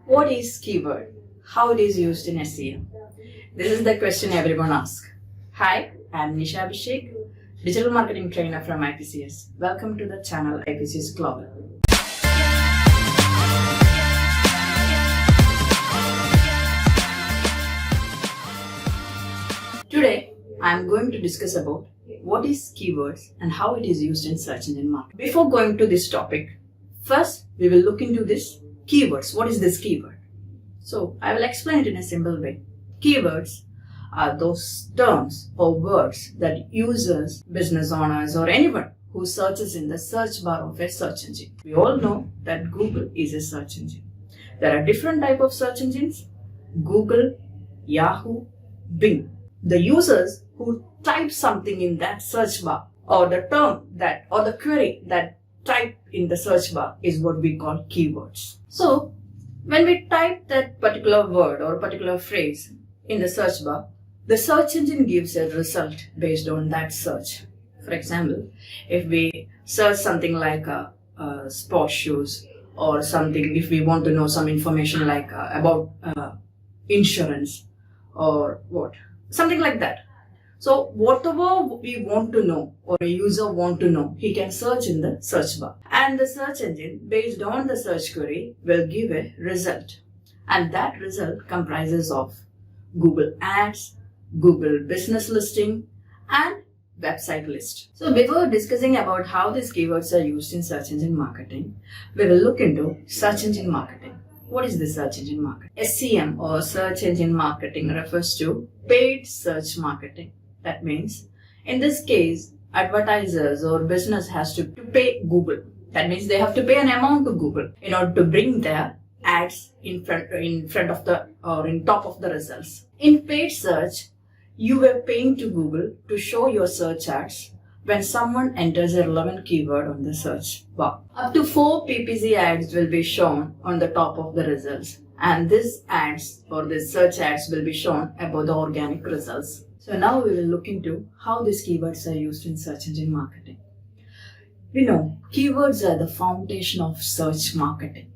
What is keyword? How it is used in SEO? This is the question everyone asks. Hi, I'm Nisha Abhishek, digital marketing trainer from IPCS. Welcome to the channel IPCS Global. Today, I'm going to discuss about what is keywords and how it is used in search engine marketing. Before going to this topic, first we will look into this keywords. What is this keyword? So I will explain it in a simple way. Keywords are those terms or words that users, business owners or anyone who searches in the search bar of a search engine. We all know that Google is a search engine. There are different types of search engines: Google, Yahoo, Bing. The users who type something in that search bar or the term that or the query that type in the search bar is what we call keywords. So when we type that particular word or particular phrase in the search bar, the search engine gives a result based on that search. For example, if we search something like sports shoes or something, if we want to know some information like about insurance or something like that. So whatever we want to know or a user want to know, he can search in the search bar. And the search engine, based on the search query, will give a result. And that result comprises of Google Ads, Google Business Listing, and website list. So before discussing about how these keywords are used in search engine marketing, we will look into search engine marketing. What is the search engine marketing? SEM or search engine marketing refers to paid search marketing. That means, in this case, advertisers or business has to pay Google. That means they have to pay an amount to Google in order to bring their ads in front of the or in top of the results. In paid search, you were paying to Google to show your search ads when someone enters a relevant keyword on the search bar. Up to 4 PPC ads will be shown on the top of the results, and these ads or these search ads will be shown above the organic results. So now we will look into how these keywords are used in search engine marketing. We know keywords are the foundation of search marketing.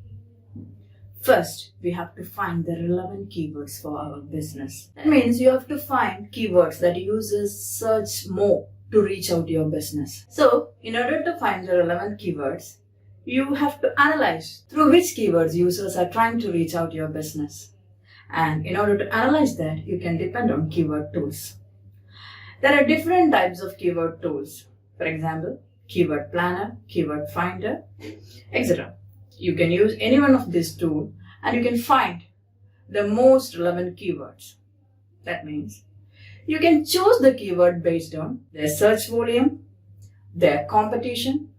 First, we have to find the relevant keywords for our business. That means you have to find keywords that users search more to reach out to your business. So, in order to find the relevant keywords, you have to analyze through which keywords users are trying to reach out to your business. And in order to analyze that, you can depend on keyword tools. There are different types of keyword tools. For example, keyword planner, keyword finder, etc. You can use any one of these tools and you can find the most relevant keywords. That means you can choose the keyword based on their search volume, their competition,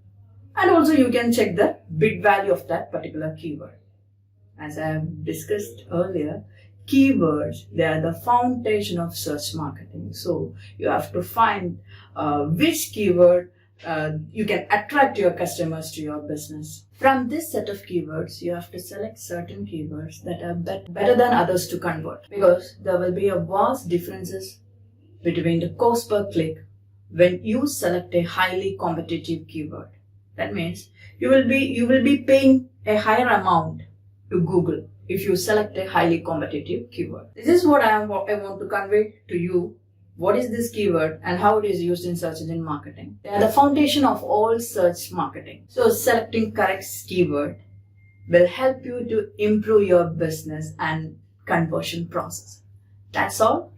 and also you can check the bid value of that particular keyword. As I have discussed earlier, keywords, they are the foundation of search marketing. So you have to find which keyword you can attract your customers to your business. From this set of keywords, you have to select certain keywords that are better than others to convert, because there will be a vast differences between the cost per click when you select a highly competitive keyword. That means you will be paying a higher amount to Google if you select a highly competitive keyword. This is what I want to convey to you. What is this keyword and how it is used in search engine marketing? They are the foundation of all search marketing. So selecting correct keyword will help you to improve your business and conversion process. That's all.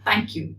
Thank you.